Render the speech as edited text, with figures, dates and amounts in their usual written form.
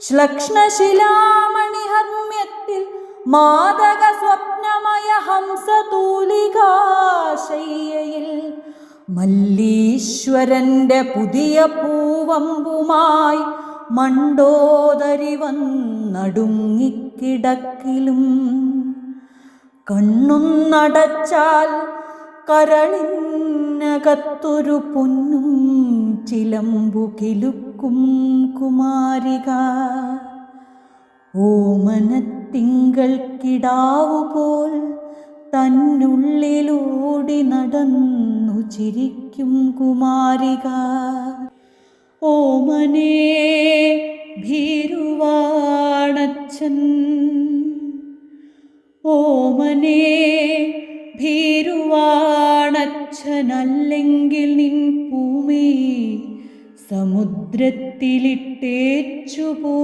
ശ്ലക്ഷ്ണശിലാമണിഹർമ്മ്യത്തിൽ മാദക സ്വപ്നമയ ഹംസതൂലികാശയ്യയിൽ മല്ലീശ്വരന്റെ പുതിയ പൂവമ്പുമായി മണ്ടോദരി വന്നടുങ്ങിക്കിടക്കിലും കണ്ണുന്നടച്ചാൽ കരളിനകത്തൊരു പൊന്നും ചിലമ്പു കിലുക്കും കുമാരിക. ഓമനത്തിങ്കൾക്കിടാവുപോൽ തന്നുള്ളിലൂടി നടന്നു ചിരിക്കും കുമാരിക. ഓമനേ ഭീരുവാണച്ഛൻ, ഓമനേ ഭീരുവാണച്ഛനല്ലെങ്കിൽ നിൻ ഭൂമി സമുദ്രത്തിലിട്ടേച്ചുപോ